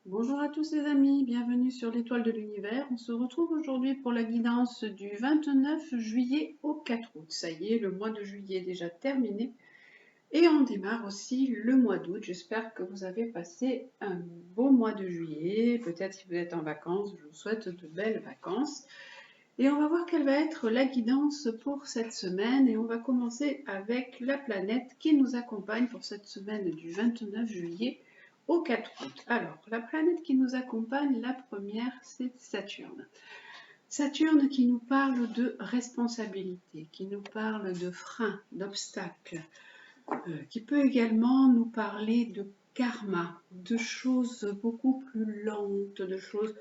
Bonjour à tous les amis, bienvenue sur l'étoile de l'univers. On se retrouve aujourd'hui pour la guidance du 29 juillet au 4 août. Ça y est, le mois de juillet est déjà terminé et on démarre aussi le mois d'août. J'espère que vous avez passé un beau mois de juillet. Peut-être si vous êtes en vacances, je vous souhaite de belles vacances. Et on va voir quelle va être la guidance pour cette semaine. Et on va commencer avec la planète qui nous accompagne pour cette semaine du 29 juillet au 4 août. Alors, la planète qui nous accompagne, la première, c'est Saturne. Saturne qui nous parle de responsabilité, qui nous parle de freins, d'obstacles, qui peut également nous parler de karma, de choses beaucoup plus lentes, de choses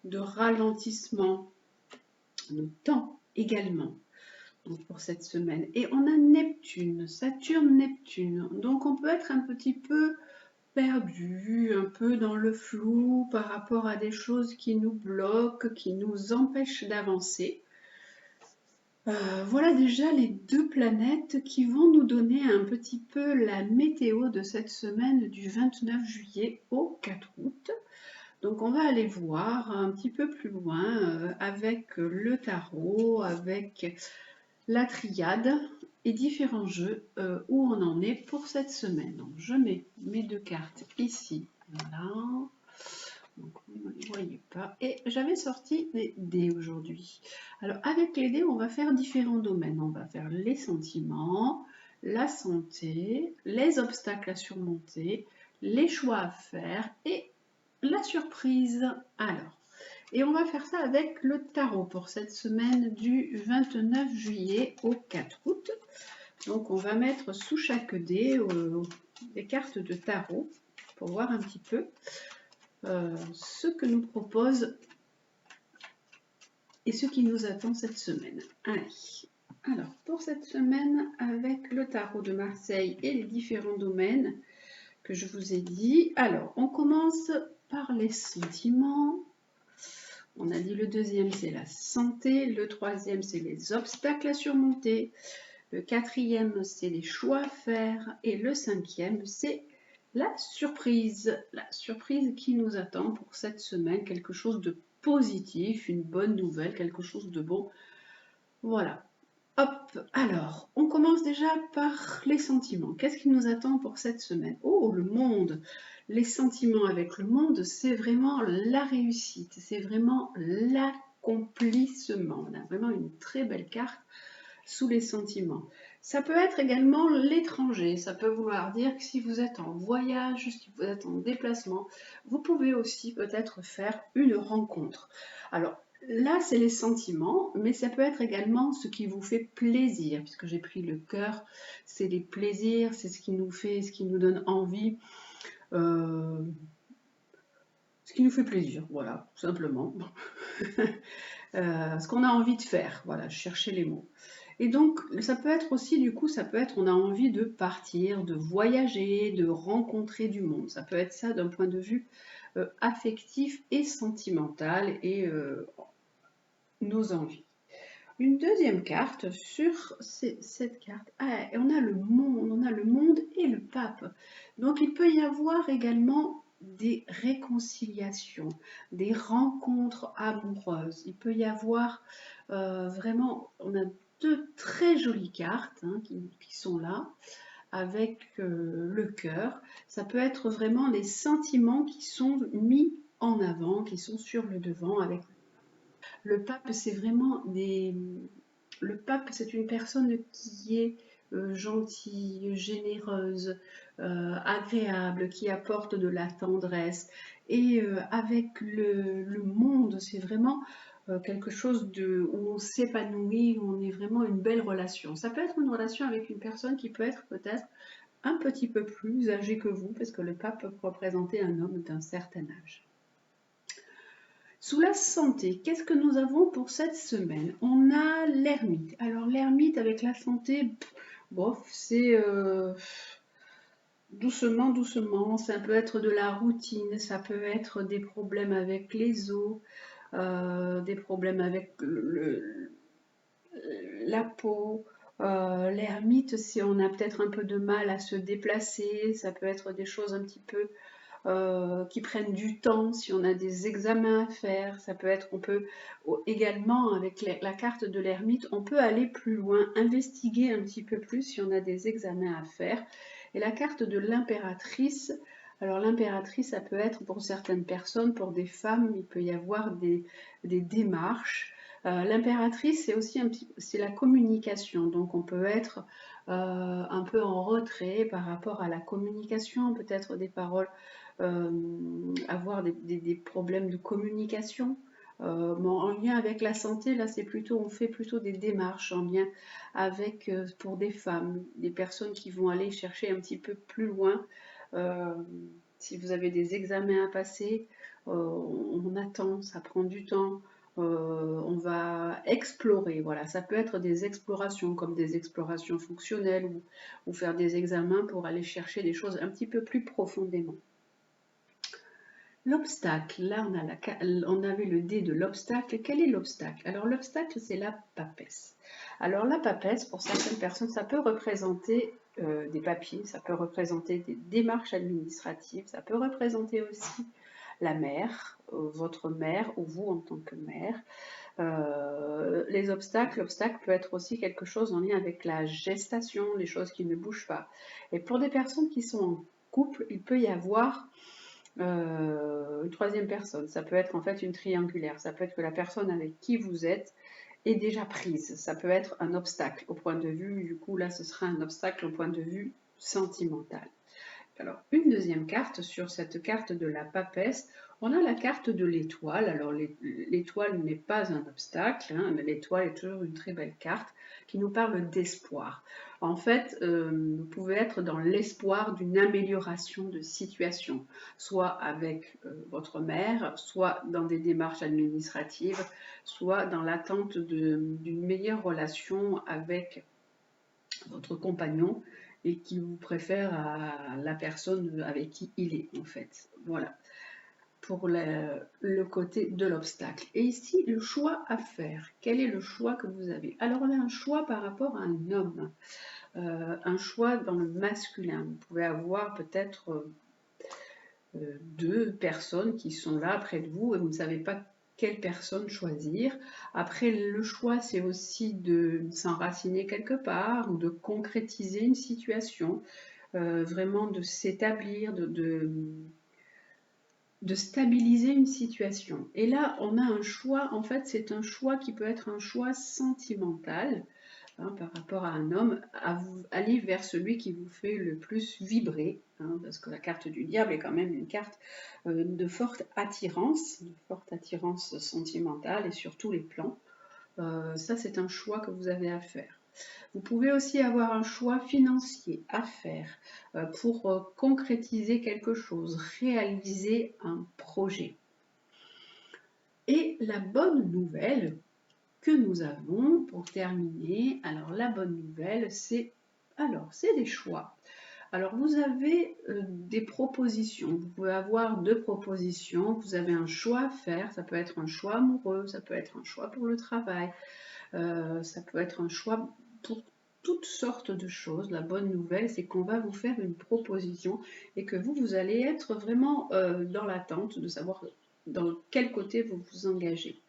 de ralentissement, de temps également. Donc pour cette semaine. Et on a Neptune, Saturne-Neptune. Donc on peut être un petit peu perdu, un peu dans le flou par rapport à des choses qui nous bloquent, qui nous empêchent d'avancer. Voilà déjà les deux planètes qui vont nous donner un petit peu la météo de cette semaine du 29 juillet au 4 août. Donc on va aller voir un petit peu plus loin avec le tarot, avec la triade et différents jeux où on en est pour cette semaine. Donc je mets mes deux cartes ici, voilà. Donc vous ne les voyez pas. Et j'avais sorti les dés aujourd'hui. Alors avec les dés, on va faire différents domaines. On va faire les sentiments, la santé, les obstacles à surmonter, les choix à faire et la surprise. Alors, et on va faire ça avec le tarot pour cette semaine du 29 juillet au 4 août. Donc on va mettre sous chaque dé des cartes de tarot pour voir un petit peu ce que nous propose et ce qui nous attend cette semaine. Allez, alors pour cette semaine avec le tarot de Marseille et les différents domaines que je vous ai dit. Alors on commence par les sentiments. On a dit le deuxième, c'est la santé. Le troisième, c'est les obstacles à surmonter. Le quatrième, c'est les choix à faire. Et le cinquième, c'est la surprise. La surprise qui nous attend pour cette semaine. Quelque chose de positif, une bonne nouvelle, quelque chose de bon. Voilà. Hop, alors, on commence déjà par les sentiments. Qu'est-ce qui nous attend pour cette semaine? Oh, le monde! Les sentiments avec le monde, c'est vraiment la réussite, c'est vraiment l'accomplissement. On a vraiment une très belle carte sous les sentiments. Ça peut être également l'étranger, ça peut vouloir dire que si vous êtes en voyage, si vous êtes en déplacement, vous pouvez aussi peut-être faire une rencontre. Alors, là, c'est les sentiments, mais ça peut être également ce qui vous fait plaisir, puisque j'ai pris le cœur, c'est les plaisirs, c'est ce qui nous fait, ce qui nous donne envie, ce qui nous fait plaisir, voilà, tout simplement. Ce qu'on a envie de faire, voilà, je cherchais les mots. Et donc, ça peut être aussi, du coup, ça peut être, on a envie de partir, de voyager, de rencontrer du monde. Ça peut être ça d'un point de vue affectif et sentimental et nos envies. Une deuxième carte sur cette carte, on a le monde et le pape. Donc il peut y avoir également des réconciliations, des rencontres amoureuses. Il peut y avoir vraiment, on a deux très jolies cartes qui sont là avec le cœur. Ça peut être vraiment les sentiments qui sont mis en avant, qui sont sur le devant avec le pape, c'est vraiment des... Le pape, c'est une personne qui est gentille, généreuse, agréable, qui apporte de la tendresse. Et avec le monde, c'est vraiment quelque chose où on s'épanouit, où on est vraiment une belle relation. Ça peut être une relation avec une personne qui peut être peut-être un petit peu plus âgée que vous, parce que le pape peut représenter un homme d'un certain âge. Sous la santé, qu'est-ce que nous avons pour cette semaine? On a l'ermite. Alors l'ermite avec la santé, bof, c'est doucement, doucement. Ça peut être de la routine, ça peut être des problèmes avec les os, des problèmes avec la peau. L'ermite, si on a peut-être un peu de mal à se déplacer, ça peut être des choses un petit peu qui prennent du temps, si on a des examens à faire. Ça peut être, on peut également, avec la carte de l'ermite, on peut aller plus loin, investiguer un petit peu plus si on a des examens à faire. Et la carte de l'impératrice, alors l'impératrice, ça peut être pour certaines personnes, pour des femmes, il peut y avoir des démarches. L'impératrice, c'est aussi c'est la communication, donc on peut être un peu en retrait par rapport à la communication, peut-être des paroles, avoir des problèmes de communication. Bon, en lien avec la santé, là c'est plutôt, on fait plutôt des démarches en lien avec, pour des femmes, des personnes qui vont aller chercher un petit peu plus loin. Euh, si vous avez des examens à passer, on attend, ça prend du temps. On va explorer, voilà, ça peut être des explorations comme des explorations fonctionnelles ou faire des examens pour aller chercher des choses un petit peu plus profondément. L'obstacle, là on avait le dé de l'obstacle. Quel est l'obstacle? Alors l'obstacle, c'est la papesse. Alors la papesse, pour certaines personnes, ça peut représenter des papiers, ça peut représenter des démarches administratives, ça peut représenter aussi la mère, votre mère ou vous en tant que mère. Les obstacles, l'obstacle peut être aussi quelque chose en lien avec la gestation, les choses qui ne bougent pas. Et pour des personnes qui sont en couple, il peut y avoir une troisième personne. Ça peut être en fait une triangulaire. Ça peut être que la personne avec qui vous êtes est déjà prise. Ça peut être un obstacle au point de vue, du coup là ce sera un obstacle au point de vue sentimental. Alors une deuxième carte, sur cette carte de la papesse, on a la carte de l'étoile. Alors l'étoile n'est pas un obstacle, hein, mais l'étoile est toujours une très belle carte qui nous parle d'espoir. En fait, vous pouvez être dans l'espoir d'une amélioration de situation, soit avec votre mère, soit dans des démarches administratives, soit dans l'attente d'une meilleure relation avec votre compagnon et qui vous préfère à la personne avec qui il est en fait. Voilà, pour le côté de l'obstacle. Et ici, le choix à faire. Quel est le choix que vous avez? Alors, on a un choix par rapport à un homme, un choix dans le masculin. Vous pouvez avoir peut-être deux personnes qui sont là près de vous et vous ne savez pas quelle personne choisir. Après, le choix, c'est aussi de s'enraciner quelque part ou de concrétiser une situation, vraiment de s'établir, de stabiliser une situation. Et là, on a un choix, en fait, c'est un choix qui peut être un choix sentimental, hein, par rapport à un homme, aller vers celui qui vous fait le plus vibrer, hein, parce que la carte du diable est quand même une carte de forte attirance sentimentale et sur tous les plans. Ça, c'est un choix que vous avez à faire. Vous pouvez aussi avoir un choix financier à faire pour concrétiser quelque chose, réaliser un projet. Et la bonne nouvelle que nous avons pour terminer, alors la bonne nouvelle, c'est des choix. Alors vous avez des propositions, vous pouvez avoir deux propositions, vous avez un choix à faire, ça peut être un choix amoureux, ça peut être un choix pour le travail, ça peut être un choix pour toutes sortes de choses. La bonne nouvelle, c'est qu'on va vous faire une proposition et que vous allez être vraiment dans l'attente de savoir dans quel côté vous vous engagez.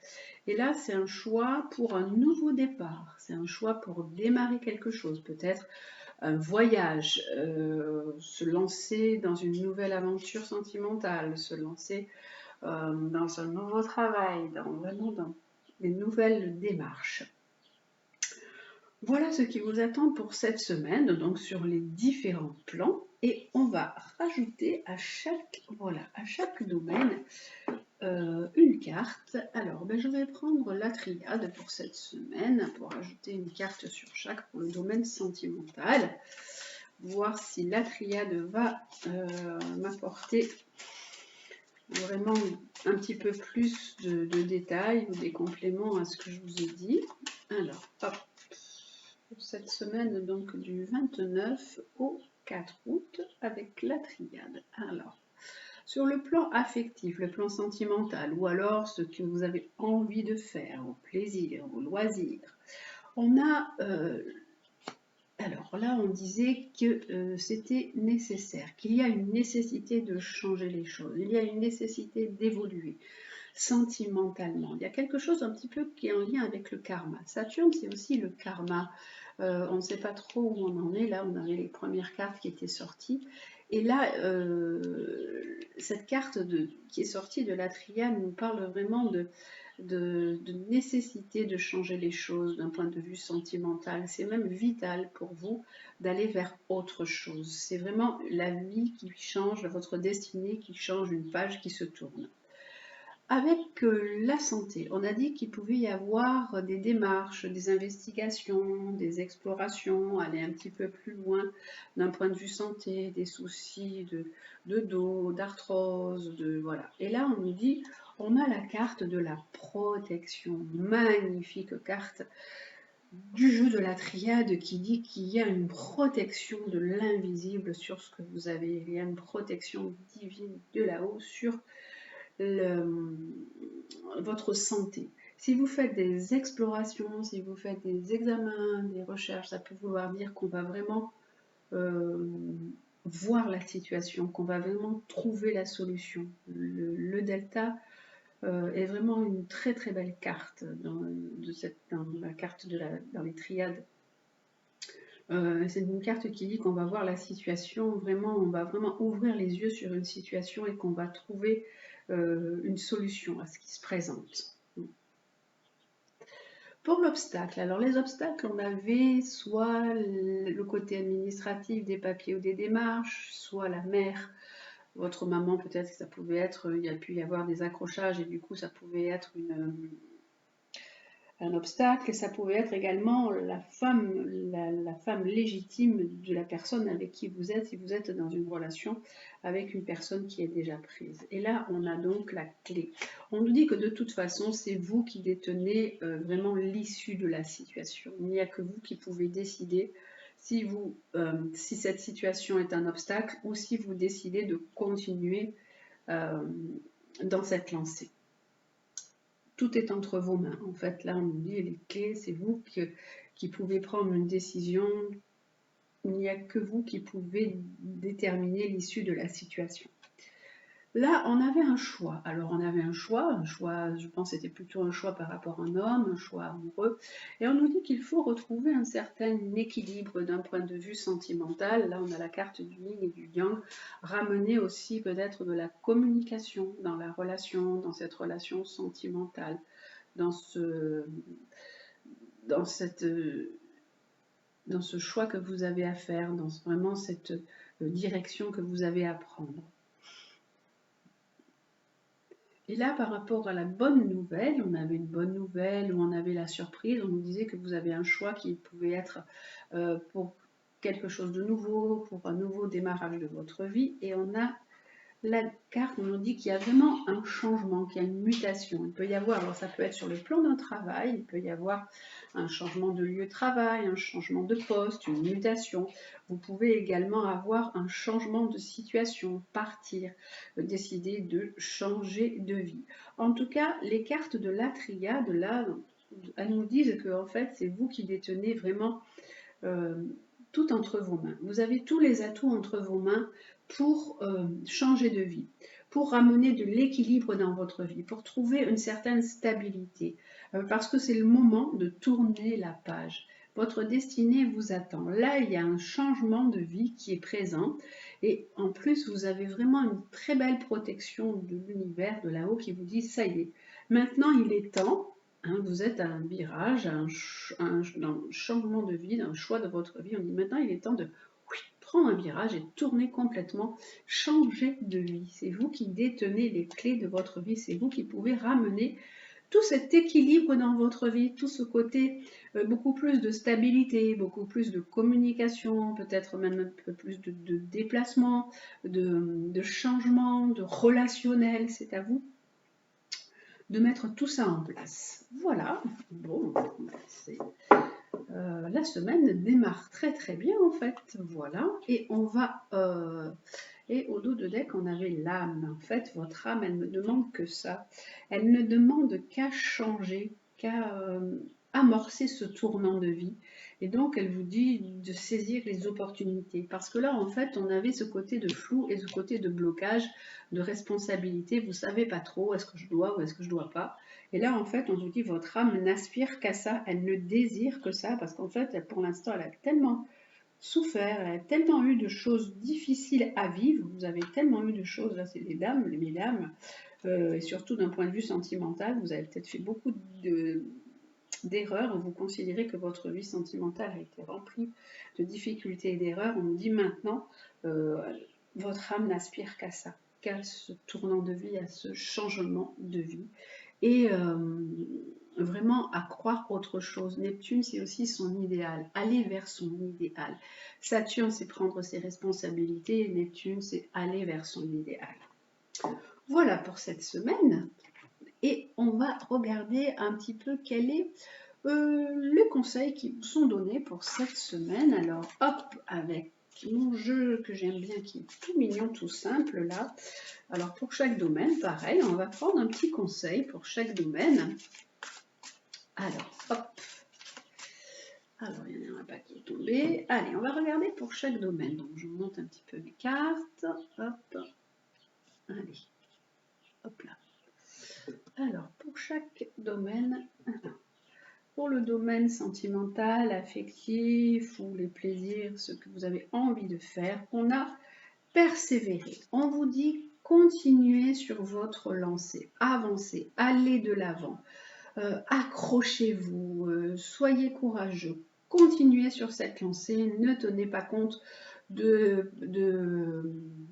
Et là, c'est un choix pour un nouveau départ, c'est un choix pour démarrer quelque chose, peut-être un voyage, se lancer dans une nouvelle aventure sentimentale, se lancer dans un nouveau travail, vraiment dans des nouvelles démarches. Voilà ce qui vous attend pour cette semaine, donc sur les différents plans. Et on va rajouter à chaque domaine une carte. Alors, je vais prendre la triade pour cette semaine, pour ajouter une carte sur chaque pour le domaine sentimental. Voir si la triade va m'apporter vraiment un petit peu plus de détails ou des compléments à ce que je vous ai dit. Alors, hop, pour cette semaine, donc du 29 au 4 août, avec la triade. Alors, sur le plan affectif, le plan sentimental, ou alors ce que vous avez envie de faire, au plaisir, au loisir, on a Alors là, on disait que c'était nécessaire, qu'il y a une nécessité de changer les choses, il y a une nécessité d'évoluer sentimentalement. Il y a quelque chose un petit peu qui est en lien avec le karma. Saturne, c'est aussi le karma. On ne sait pas trop où on en est. Là, on avait les premières cartes qui étaient sorties. Et là, cette carte qui est sortie de la triade nous parle vraiment de nécessité de changer les choses d'un point de vue sentimental. C'est même vital pour vous d'aller vers autre chose. C'est vraiment la vie qui change, votre destinée qui change, une page qui se tourne. Avec la santé, on a dit qu'il pouvait y avoir des démarches, des investigations, des explorations, aller un petit peu plus loin d'un point de vue santé, des soucis de dos, d'arthrose, voilà. Et là, on nous dit, on a la carte de la protection, magnifique carte du jeu de la triade qui dit qu'il y a une protection de l'invisible sur ce que vous avez, il y a une protection divine de là-haut sur votre santé. Si vous faites des explorations, si vous faites des examens, des recherches, ça peut vouloir dire qu'on va vraiment voir la situation, qu'on va vraiment trouver la solution. Le delta est vraiment une très très belle carte dans la carte dans les triades. C'est une carte qui dit qu'on va voir la situation, vraiment, on va vraiment ouvrir les yeux sur une situation et qu'on va trouver une solution à ce qui se présente. Pour l'obstacle, alors les obstacles, on avait soit le côté administratif des papiers ou des démarches, soit la mère, votre maman peut-être que ça pouvait être, il y a pu y avoir des accrochages et du coup ça pouvait être un obstacle, et ça pouvait être également la femme légitime de la personne avec qui vous êtes, si vous êtes dans une relation avec une personne qui est déjà prise. Et là, on a donc la clé. On nous dit que de toute façon, c'est vous qui détenez vraiment l'issue de la situation. Il n'y a que vous qui pouvez décider si cette situation est un obstacle ou si vous décidez de continuer dans cette lancée. Tout est entre vos mains. En fait, là, on nous dit les clés, c'est vous qui pouvez prendre une décision. Il n'y a que vous qui pouvez déterminer l'issue de la situation. Là, on avait un choix. Alors, on avait un choix, je pense que c'était plutôt un choix par rapport à un homme, un choix amoureux. Et on nous dit qu'il faut retrouver un certain équilibre d'un point de vue sentimental. Là, on a la carte du yin et du yang. Ramener aussi peut-être de la communication dans la relation, dans cette relation sentimentale, dans ce choix que vous avez à faire, dans vraiment cette direction que vous avez à prendre. Et là, par rapport à la bonne nouvelle, on avait une bonne nouvelle ou on avait la surprise, on nous disait que vous avez un choix qui pouvait être pour quelque chose de nouveau, pour un nouveau démarrage de votre vie. Et on a la carte nous dit qu'il y a vraiment un changement, qu'il y a une mutation. Il peut y avoir, alors ça peut être sur le plan d'un travail, il peut y avoir un changement de lieu de travail, un changement de poste, une mutation. Vous pouvez également avoir un changement de situation, partir, décider de changer de vie. En tout cas, les cartes de la triade, là, elles nous disent que en fait, c'est vous qui détenez vraiment tout entre vos mains. Vous avez tous les atouts entre vos mains pour changer de vie, pour ramener de l'équilibre dans votre vie, pour trouver une certaine stabilité, parce que c'est le moment de tourner la page. Votre destinée vous attend. Là, il y a un changement de vie qui est présent et en plus, vous avez vraiment une très belle protection de l'univers, de là-haut, qui vous dit, ça y est, maintenant il est temps. Vous êtes à un virage, à un changement de vie, un choix de votre vie. On dit maintenant il est temps de prendre un virage et tourner complètement, changer de vie. C'est vous qui détenez les clés de votre vie, c'est vous qui pouvez ramener tout cet équilibre dans votre vie, tout ce côté beaucoup plus de stabilité, beaucoup plus de communication, peut-être même un peu plus de déplacement, de changement, de relationnel. C'est à vous de mettre tout ça en place. Voilà, bon, la semaine démarre très très bien en fait, voilà, et on va, et au dos de deck on avait l'âme, en fait votre âme elle ne demande que ça, elle ne demande qu'à changer, qu'à amorcer ce tournant de vie, Et donc, elle vous dit de saisir les opportunités. Parce que là, en fait, on avait ce côté de flou et ce côté de blocage, de responsabilité. Vous ne savez pas trop, est-ce que je dois ou est-ce que je ne dois pas. Et là, en fait, on vous dit, votre âme n'aspire qu'à ça. Elle ne désire que ça. Parce qu'en fait, pour l'instant, elle a tellement souffert, elle a tellement eu de choses difficiles à vivre. Vous avez tellement eu de choses, là, c'est les dames, les mesdames. Et surtout d'un point de vue sentimental, vous avez peut-être fait beaucoup d'erreurs, vous considérez que votre vie sentimentale a été remplie de difficultés et d'erreurs, on dit maintenant, votre âme n'aspire qu'à ça, qu'à ce tournant de vie, à ce changement de vie. Et vraiment à croire autre chose. Neptune, c'est aussi son idéal, aller vers son idéal. Saturne, c'est prendre ses responsabilités, Neptune, c'est aller vers son idéal. Voilà pour cette semaine. Et on va regarder un petit peu quel est les conseils qui vous sont donnés pour cette semaine. Alors hop, avec mon jeu que j'aime bien, qui est tout mignon, tout simple là. Alors pour chaque domaine, pareil, on va prendre un petit conseil pour chaque domaine. Alors hop. Alors il y en a un pas qui est tombé. Allez, on va regarder pour chaque domaine. Donc je vous monte un petit peu mes cartes. Hop. Allez. Hop là. Alors, pour chaque domaine, pour le domaine sentimental, affectif ou les plaisirs, ce que vous avez envie de faire, on a persévéré. On vous dit continuez sur votre lancée, avancez, allez de l'avant, accrochez-vous, soyez courageux, continuez sur cette lancée, ne tenez pas compte de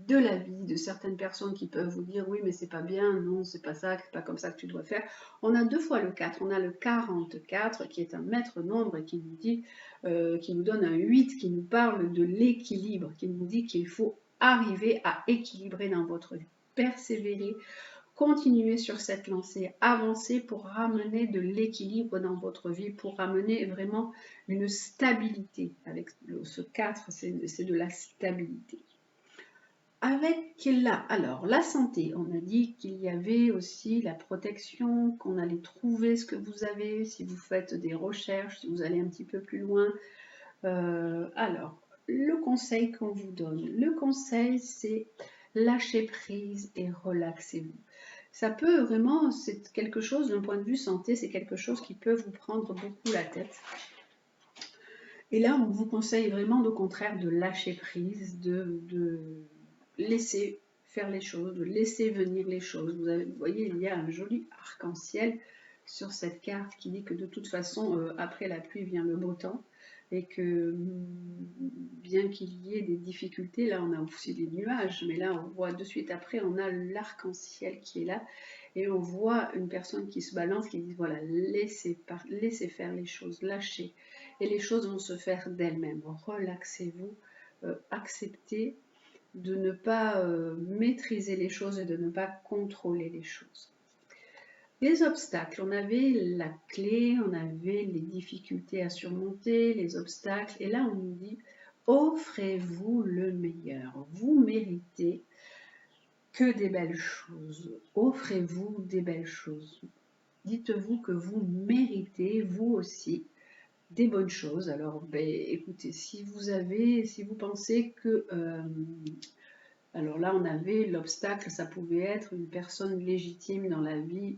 la vie de certaines personnes qui peuvent vous dire oui mais c'est pas bien, non c'est pas ça, c'est pas comme ça que tu dois faire. On a 2 fois le 4, on a le 44 qui est un maître nombre et qui nous dit, qui nous donne un 8 qui nous parle de l'équilibre, qui nous dit qu'il faut arriver à équilibrer dans votre vie, persévérer, continuez sur cette lancée, avancez pour ramener de l'équilibre dans votre vie, pour ramener vraiment une stabilité. Avec ce 4, c'est de la stabilité. Avec la santé, on a dit qu'il y avait aussi la protection, qu'on allait trouver ce que vous avez, si vous faites des recherches, si vous allez un petit peu plus loin. Alors, le conseil qu'on vous donne, le conseil c'est lâcher prise et relaxez-vous. Ça peut vraiment, c'est quelque chose d'un point de vue santé, c'est quelque chose qui peut vous prendre beaucoup la tête. Et là, on vous conseille vraiment au contraire de lâcher prise, de laisser faire les choses, de laisser venir les choses. Vous voyez, il y a un joli arc-en-ciel sur cette carte qui dit que de toute façon, après la pluie vient le beau temps. Et que bien qu'il y ait des difficultés, là on a aussi des nuages, mais là on voit de suite après, on a l'arc-en-ciel qui est là, et on voit une personne qui se balance, qui dit voilà, laissez faire les choses, lâchez, et les choses vont se faire d'elles-mêmes. Relaxez-vous, acceptez de ne pas maîtriser les choses et de ne pas contrôler les choses. Les obstacles, on avait la clé, on avait les difficultés à surmonter, les obstacles, et là on nous dit offrez-vous le meilleur, vous méritez que des belles choses, offrez-vous des belles choses, dites-vous que vous méritez vous aussi des bonnes choses. Alors écoutez, si vous pensez que alors là on avait l'obstacle, ça pouvait être une personne légitime dans la vie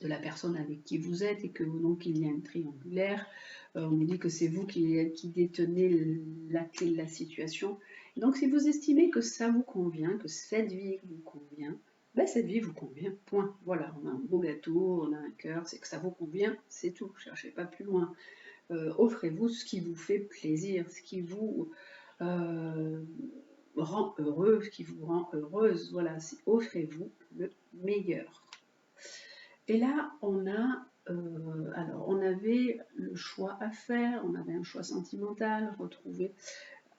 de la personne avec qui vous êtes et que donc il y a un triangulaire, on nous dit que c'est vous qui détenez la clé de la situation. Et donc si vous estimez que ça vous convient, que cette vie vous convient, cette vie vous convient, point. Voilà, on a un beau gâteau, on a un cœur, c'est que ça vous convient, c'est tout, cherchez pas plus loin. Offrez-vous ce qui vous fait plaisir, ce qui vous rend heureux, ce qui vous rend heureuse, voilà, offrez-vous le meilleur. Et là, on avait le choix à faire, on avait un choix sentimental, retrouver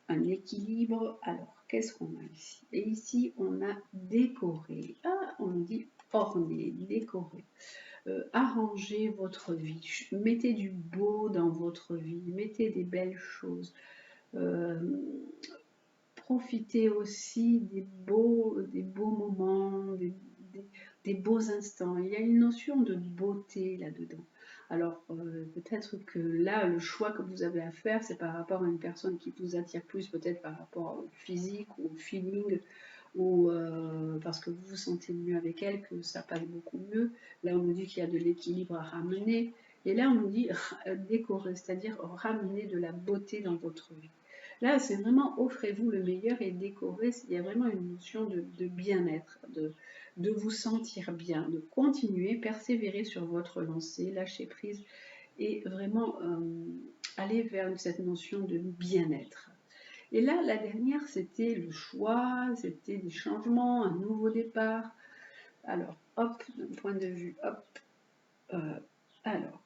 un équilibre. Alors, qu'est-ce qu'on a ici? Et ici, on a décoré. Ah, on dit orner, décorer. Arrangez votre vie, mettez du beau dans votre vie, mettez des belles choses. Profitez aussi des beaux moments, des beaux instants. Il y a une notion de beauté là-dedans. Alors, peut-être que là, le choix que vous avez à faire, c'est par rapport à une personne qui vous attire plus, peut-être par rapport au physique ou au feeling, ou parce que vous vous sentez mieux avec elle, que ça passe beaucoup mieux. Là, on nous dit qu'il y a de l'équilibre à ramener. Et là, on nous dit décorer, c'est-à-dire ramener de la beauté dans votre vie. Là, c'est vraiment offrez-vous le meilleur et décorer. Il y a vraiment une notion de bien-être, de vous sentir bien, de continuer, persévérer sur votre lancée, lâcher prise et vraiment aller vers cette notion de bien-être. Et là, la dernière, c'était le choix, c'était des changements, un nouveau départ. Alors, hop, d'un point de vue, hop, alors,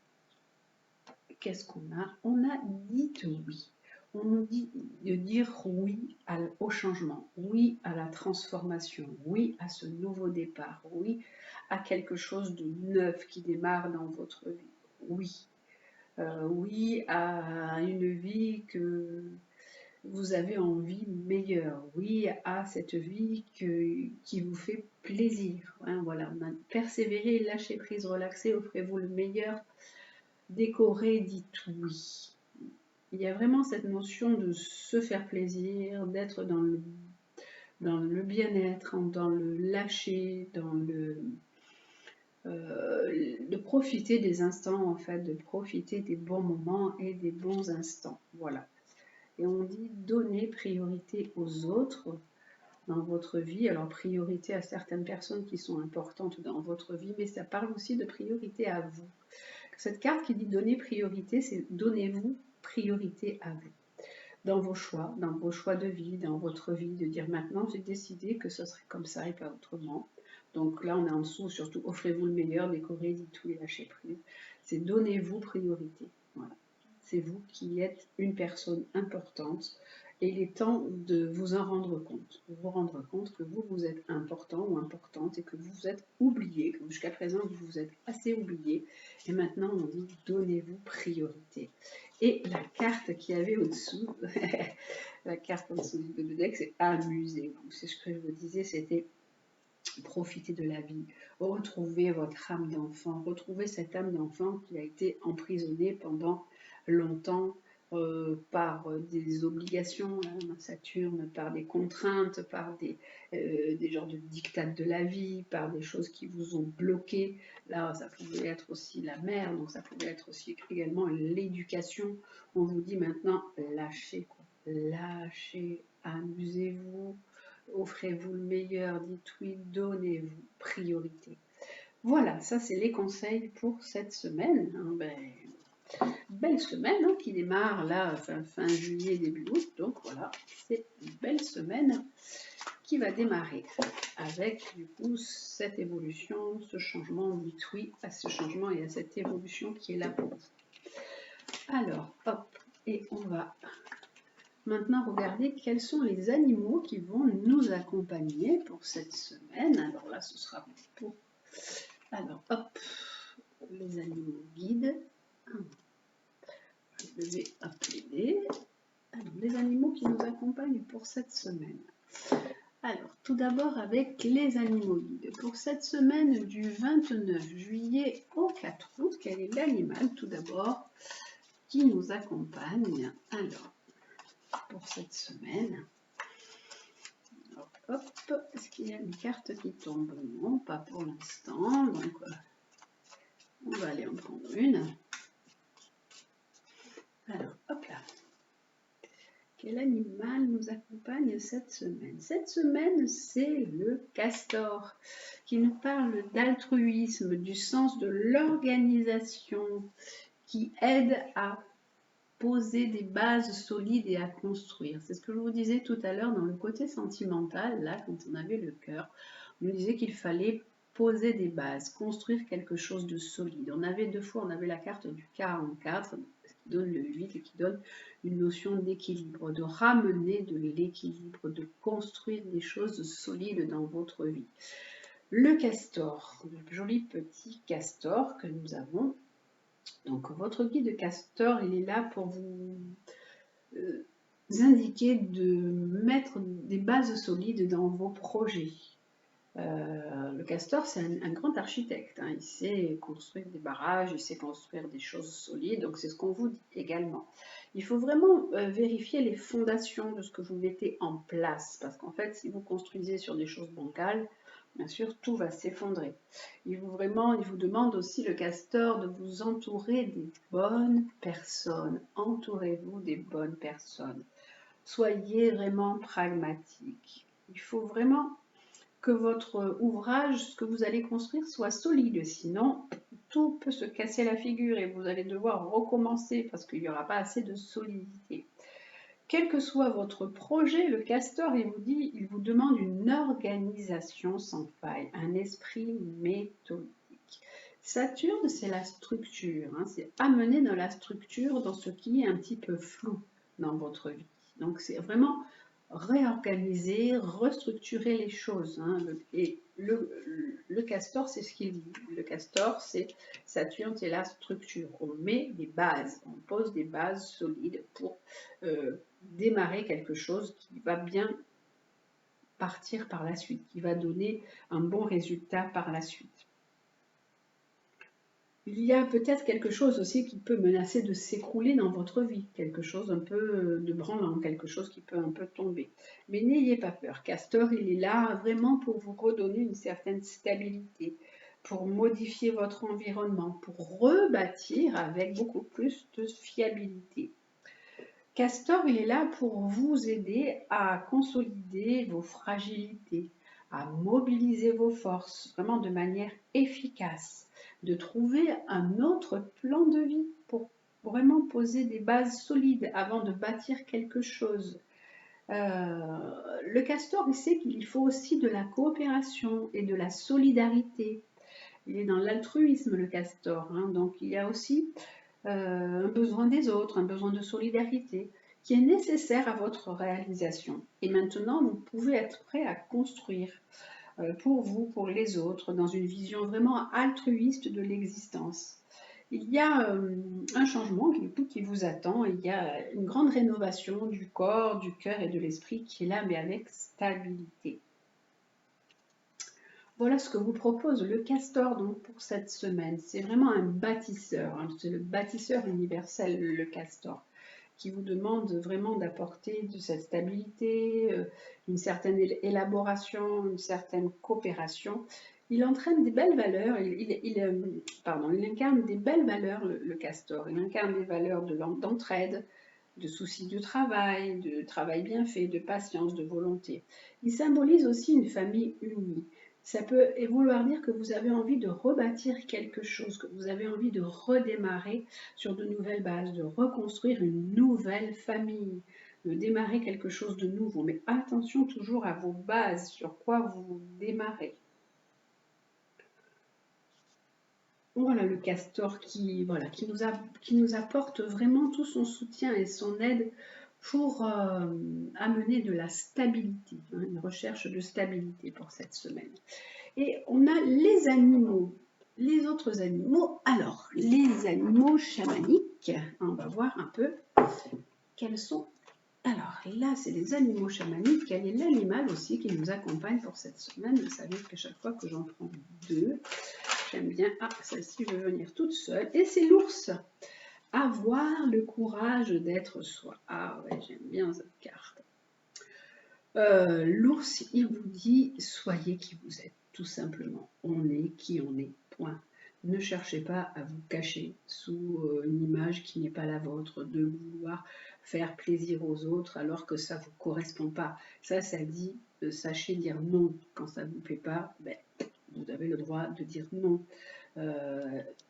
qu'est-ce qu'on a? On a dit oui. On nous dit de dire oui au changement, oui à la transformation, oui à ce nouveau départ, oui à quelque chose de neuf qui démarre dans votre vie, oui. Oui à une vie que vous avez envie meilleure, oui à cette vie qui vous fait plaisir. Hein, voilà, persévérez, lâchez prise, relaxez, offrez-vous le meilleur, décorez, dites oui. Il y a vraiment cette notion de se faire plaisir, d'être dans le bien-être, dans le lâcher, de profiter des instants, en fait, de profiter des bons moments et des bons instants. Voilà. Et on dit donner priorité aux autres dans votre vie. Alors, priorité à certaines personnes qui sont importantes dans votre vie, mais ça parle aussi de priorité à vous. Cette carte qui dit donner priorité, c'est donnez-vous priorité à vous. Dans vos choix de vie, dans votre vie, de dire maintenant j'ai décidé que ce serait comme ça et pas autrement. Donc là on est en dessous, surtout offrez-vous le meilleur, décorez, dites tout et lâchez prise. C'est donnez-vous priorité. Voilà. C'est vous qui êtes une personne importante et il est temps de vous en rendre compte, de vous rendre compte que vous êtes important ou importante et que vous vous êtes oublié, que jusqu'à présent vous vous êtes assez oublié et maintenant on dit donnez-vous priorité. Et la carte qu'il y avait au-dessous, la carte en dessous du deck, c'est amusez-vous. C'est ce que je vous disais, c'était profiter de la vie, retrouver votre âme d'enfant, retrouver cette âme d'enfant qui a été emprisonnée pendant longtemps par des obligations, hein, Saturne, par des contraintes, par des genres de dictates de la vie, par des choses qui vous ont bloqué. Là, ça pouvait être aussi la mère, donc ça pouvait être aussi également l'éducation. On vous dit maintenant, lâchez, quoi. Lâchez, amusez-vous, offrez-vous le meilleur, dites oui, donnez-vous priorité. Voilà, ça c'est les conseils pour cette semaine. Belle semaine hein, qui démarre là, fin juillet, début août. Donc voilà, c'est une belle semaine qui va démarrer avec du coup cette évolution, ce changement, dites oui à ce changement et à cette évolution qui est là pour vous. Alors, hop, et on va maintenant regarder quels sont les animaux qui vont nous accompagner pour cette semaine. Alors là, ce sera pour... Alors, hop, les animaux guides. Je vais appeler les animaux qui nous accompagnent pour cette semaine. Alors, tout d'abord avec les animaux guides. Pour cette semaine du 29 juillet au 4 août, quel est l'animal tout d'abord qui nous accompagne? Alors, pour cette semaine, hop, est-ce qu'il y a une carte qui tombe? Non, pas pour l'instant. Donc, on va aller en prendre une. Alors, hop là. Quel animal nous accompagne cette semaine? Cette semaine, c'est le castor qui nous parle d'altruisme, du sens de l'organisation, qui aide à poser des bases solides et à construire. C'est ce que je vous disais tout à l'heure dans le côté sentimental, là, quand on avait le cœur. On nous disait qu'il fallait poser des bases, construire quelque chose de solide. On avait deux fois, on avait la carte du 44, qui donne le 8 et qui donne une notion d'équilibre, de ramener de l'équilibre, de construire des choses solides dans votre vie. Le castor, le joli petit castor que nous avons. Donc votre guide castor, il est là pour vous indiquer de mettre des bases solides dans vos projets. Le castor, c'est un grand architecte, hein. Il sait construire des barrages, il sait construire des choses solides, donc c'est ce qu'on vous dit également. Il faut vraiment vérifier les fondations de ce que vous mettez en place, parce qu'en fait, si vous construisez sur des choses bancales, bien sûr, tout va s'effondrer. Il vous demande aussi, le castor, de vous entourer des bonnes personnes. Entourez-vous des bonnes personnes. Soyez vraiment pragmatique. Il faut vraiment que votre ouvrage, ce que vous allez construire, soit solide. Sinon, tout peut se casser la figure et vous allez devoir recommencer parce qu'il n'y aura pas assez de solidité. Quel que soit votre projet, le castor, il vous demande une organisation sans faille, un esprit méthodique. Saturne, c'est la structure, hein, c'est amener dans la structure, dans ce qui est un petit peu flou dans votre vie. Donc c'est vraiment réorganiser, restructurer les choses. Hein. Et le castor, c'est ce qu'il dit. Le castor, c'est Saturne, c'est la structure. On met des bases, on pose des bases solides pour démarrer quelque chose qui va bien partir par la suite, qui va donner un bon résultat par la suite. Il y a peut-être quelque chose aussi qui peut menacer de s'écrouler dans votre vie, quelque chose un peu de branlant, quelque chose qui peut un peu tomber. Mais n'ayez pas peur, Castor, il est là vraiment pour vous redonner une certaine stabilité, pour modifier votre environnement, pour rebâtir avec beaucoup plus de fiabilité. Castor, il est là pour vous aider à consolider vos fragilités, à mobiliser vos forces, vraiment de manière efficace, de trouver un autre plan de vie pour vraiment poser des bases solides avant de bâtir quelque chose. Le castor, il sait qu'il faut aussi de la coopération et de la solidarité. Il est dans l'altruisme, le castor, hein, donc il y a aussi un besoin des autres, un besoin de solidarité qui est nécessaire à votre réalisation. Et maintenant, vous pouvez être prêt à construire pour vous, pour les autres, dans une vision vraiment altruiste de l'existence. Il y a un changement qui vous attend, il y a une grande rénovation du corps, du cœur et de l'esprit qui est là, mais avec stabilité. Voilà ce que vous propose le castor donc, pour cette semaine. C'est vraiment un bâtisseur, hein. C'est le bâtisseur universel, le castor, qui vous demande vraiment d'apporter de cette stabilité, une certaine élaboration, une certaine coopération. Il entraîne des belles valeurs, il incarne des belles valeurs, le castor. Il incarne des valeurs d'entraide, de souci de travail bien fait, de patience, de volonté. Il symbolise aussi une famille unie. Ça peut vouloir dire que vous avez envie de rebâtir quelque chose, que vous avez envie de redémarrer sur de nouvelles bases, de reconstruire une nouvelle famille, de démarrer quelque chose de nouveau. Mais attention toujours à vos bases, sur quoi vous démarrez. Voilà le castor qui nous apporte vraiment tout son soutien et son aide pour amener de la stabilité, hein, une recherche de stabilité pour cette semaine. Et on a les animaux, les autres animaux. Alors, les animaux chamaniques, on va voir un peu quels sont. Alors là, c'est les animaux chamaniques. Quel est l'animal aussi qui nous accompagne pour cette semaine? Vous savez qu'à chaque fois que j'en prends deux, j'aime bien. Ah, celle-ci veut venir toute seule. Et c'est l'ours. Avoir le courage d'être soi. Ah ouais, j'aime bien cette carte. L'ours, il vous dit, soyez qui vous êtes, tout simplement. On est qui on est, point. Ne cherchez pas à vous cacher sous une image qui n'est pas la vôtre, de vouloir faire plaisir aux autres alors que ça ne vous correspond pas. Ça dit, sachez dire non. Quand ça ne vous plaît pas, ben, vous avez le droit de dire non.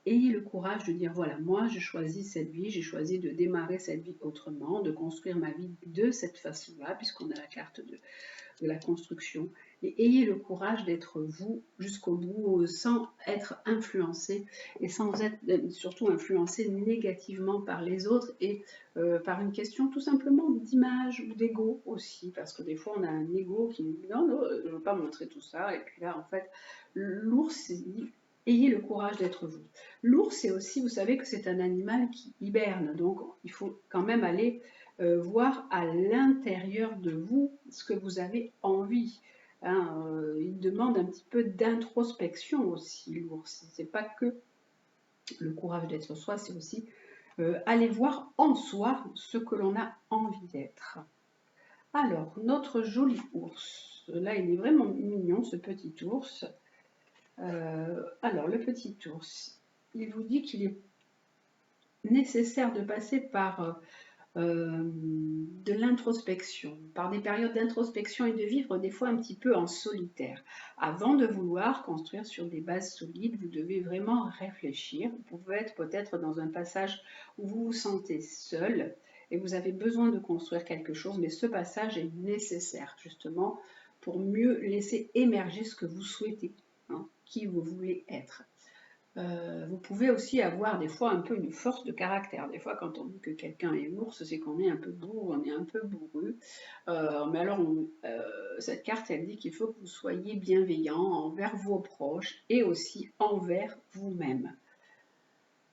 Ayez le courage de dire voilà, moi je choisis cette vie, j'ai choisi de démarrer cette vie autrement, de construire ma vie de cette façon-là, puisqu'on a la carte de la construction. Et ayez le courage d'être vous jusqu'au bout, sans être influencé et sans être surtout influencé négativement par les autres et par une question tout simplement d'image ou d'ego aussi, parce que des fois on a un ego qui nous dit non, non, je ne veux pas montrer tout ça, et puis là en fait l'ours dit ayez le courage d'être vous. L'ours, c'est aussi, vous savez que c'est un animal qui hiberne, donc il faut quand même aller voir à l'intérieur de vous ce que vous avez envie. hein, il demande un petit peu d'introspection aussi, l'ours. C'est pas que le courage d'être soi, c'est aussi aller voir en soi ce que l'on a envie d'être. Alors, notre joli ours, là il est vraiment mignon ce petit ours. Alors, le petit ours, il vous dit qu'il est nécessaire de passer par de l'introspection, par des périodes d'introspection et de vivre des fois un petit peu en solitaire. Avant de vouloir construire sur des bases solides, vous devez vraiment réfléchir. Vous pouvez être peut-être dans un passage où vous vous sentez seul et vous avez besoin de construire quelque chose, mais ce passage est nécessaire justement pour mieux laisser émerger ce que vous souhaitez, hein, qui vous voulez être. Vous pouvez aussi avoir des fois un peu une force de caractère. Des fois, quand on dit que quelqu'un est ours, c'est qu'on est un peu bourru, on est un peu bourru. Mais alors, cette carte, elle dit qu'il faut que vous soyez bienveillant envers vos proches et aussi envers vous-même.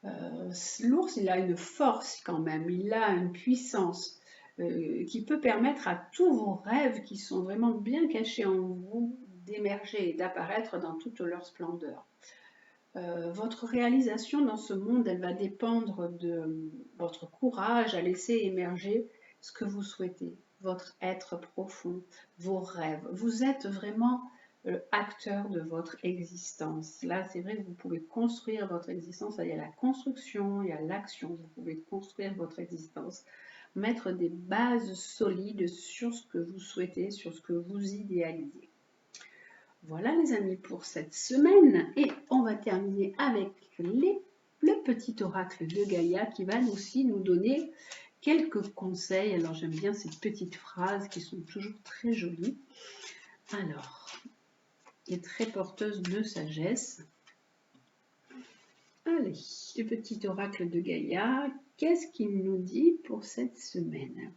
L'ours, il a une force quand même, il a une puissance qui peut permettre à tous vos rêves qui sont vraiment bien cachés en vous d'émerger et d'apparaître dans toute leur splendeur. Votre réalisation dans ce monde, elle va dépendre de votre courage à laisser émerger ce que vous souhaitez, votre être profond, vos rêves. Vous êtes vraiment acteur de votre existence. Là, c'est vrai que vous pouvez construire votre existence. Il y a la construction, il y a l'action. Vous pouvez construire votre existence, mettre des bases solides sur ce que vous souhaitez, sur ce que vous idéalisez. Voilà les amis pour cette semaine et on va terminer avec le petit oracle de Gaïa qui va aussi nous donner quelques conseils. Alors j'aime bien ces petites phrases qui sont toujours très jolies. Alors, et très porteuse de sagesse. Allez, le petit oracle de Gaïa, qu'est-ce qu'il nous dit pour cette semaine ?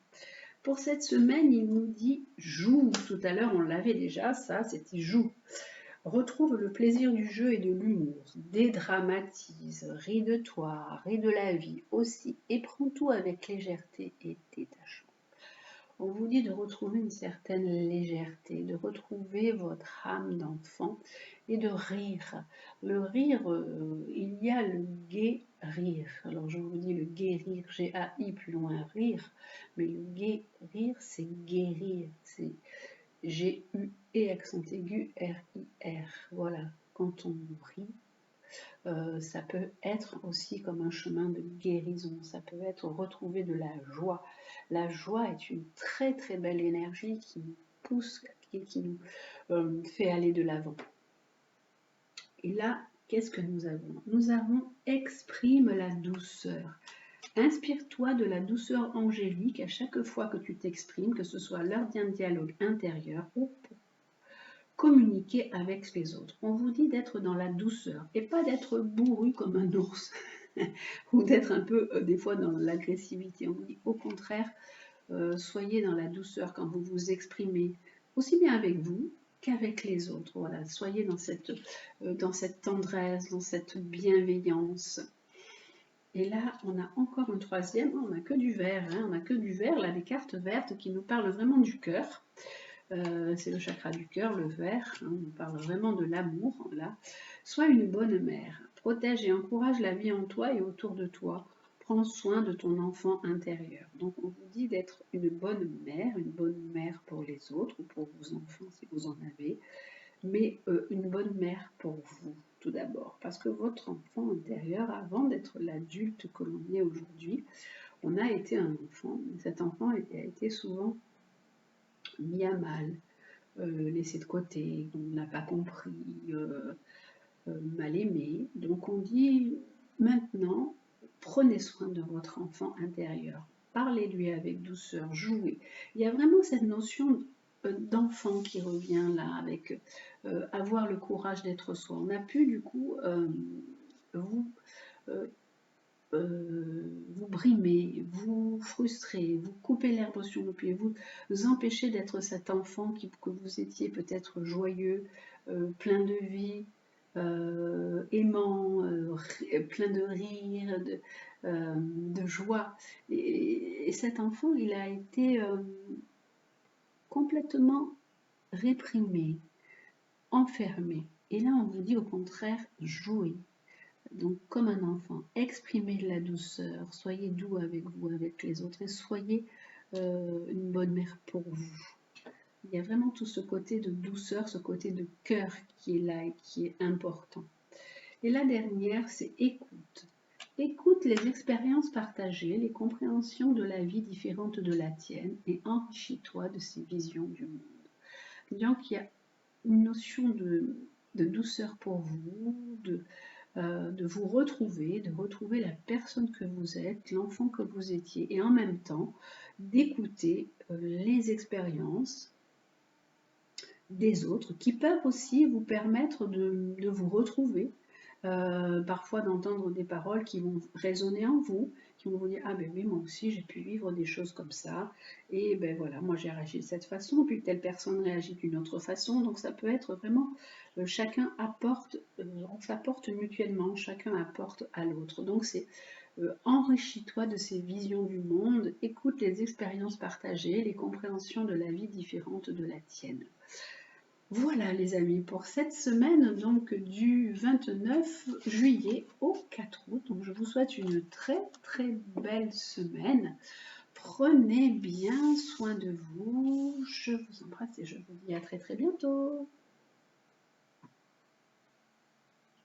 Pour cette semaine, il nous dit « joue ». Tout à l'heure, on l'avait déjà, ça, c'était « joue ». Retrouve le plaisir du jeu et de l'humour, dédramatise, ris de toi, ris de la vie aussi, et prends tout avec légèreté et détachement. On vous dit de retrouver une certaine légèreté, de retrouver votre âme d'enfant et de rire. Le rire, il y a le gai rire. Alors je vous dis le gai rire, G-A-I plus loin rire, mais le gai rire, c'est guérir, c'est G-U et accent aigu R-I-R. Voilà, quand on rit, ça peut être aussi comme un chemin de guérison, ça peut être retrouver de la joie. La joie est une très très belle énergie qui nous pousse et qui nous fait aller de l'avant. Et là, qu'est-ce que nous avons ? Nous avons exprime la douceur. Inspire-toi de la douceur angélique à chaque fois que tu t'exprimes, que ce soit lors d'un dialogue intérieur ou pour communiquer avec les autres. On vous dit d'être dans la douceur et pas d'être bourru comme un ours ou d'être un peu des fois dans l'agressivité. On vous dit au contraire, soyez dans la douceur quand vous vous exprimez, aussi bien avec vous qu'avec les autres. Voilà, soyez dans cette tendresse, dans cette bienveillance. Et là, on a encore une troisième, on n'a que du vert, hein, on n'a que du vert, là, des cartes vertes qui nous parlent vraiment du cœur. C'est le chakra du cœur, le vert, hein, on parle vraiment de l'amour, là. Sois une bonne mère, protège et encourage la vie en toi et autour de toi, prends soin de ton enfant intérieur. Donc on vous dit d'être une bonne mère pour les autres ou pour vos enfants si vous en avez, mais une bonne mère pour vous tout d'abord, parce que votre enfant intérieur, avant d'être l'adulte que l'on est aujourd'hui, on a été un enfant, et cet enfant a été souvent mis à mal, laissé de côté, on n'a pas compris, mal aimé. Donc on dit maintenant, prenez soin de votre enfant intérieur, parlez-lui avec douceur, jouez. Il y a vraiment cette notion d'enfant qui revient là, avec avoir le courage d'être soi. On a pu du coup vous vous brimer, vous frustrer, vous couper l'herbe sur le pied, vous empêcher d'être cet enfant que vous étiez peut-être joyeux, plein de vie, aimant, plein de rire, de joie. Et cet enfant, il a été complètement réprimer, enfermer. Et là, on vous dit au contraire, jouer. Donc, comme un enfant, exprimez de la douceur, soyez doux avec vous, avec les autres, et soyez une bonne mère pour vous. Il y a vraiment tout ce côté de douceur, ce côté de cœur qui est là et qui est important. Et la dernière, c'est écoute. Écoute les expériences partagées, les compréhensions de la vie différentes de la tienne et enrichis-toi de ces visions du monde. Donc il y a une notion de douceur pour vous, de vous retrouver, de retrouver la personne que vous êtes, l'enfant que vous étiez, et en même temps d'écouter les expériences des autres qui peuvent aussi vous permettre de vous retrouver, parfois d'entendre des paroles qui vont résonner en vous, qui vont vous dire ah ben oui moi aussi j'ai pu vivre des choses comme ça et ben voilà moi j'ai réagi de cette façon puis telle personne réagit d'une autre façon, donc ça peut être vraiment chacun apporte, on s'apporte mutuellement, chacun apporte à l'autre, donc c'est enrichis-toi de ces visions du monde, écoute les expériences partagées, les compréhensions de la vie différente de la tienne. Voilà les amis, pour cette semaine, donc du 29 juillet au 4 août. Donc je vous souhaite une très très belle semaine. Prenez bien soin de vous. Je vous embrasse et je vous dis à très très bientôt.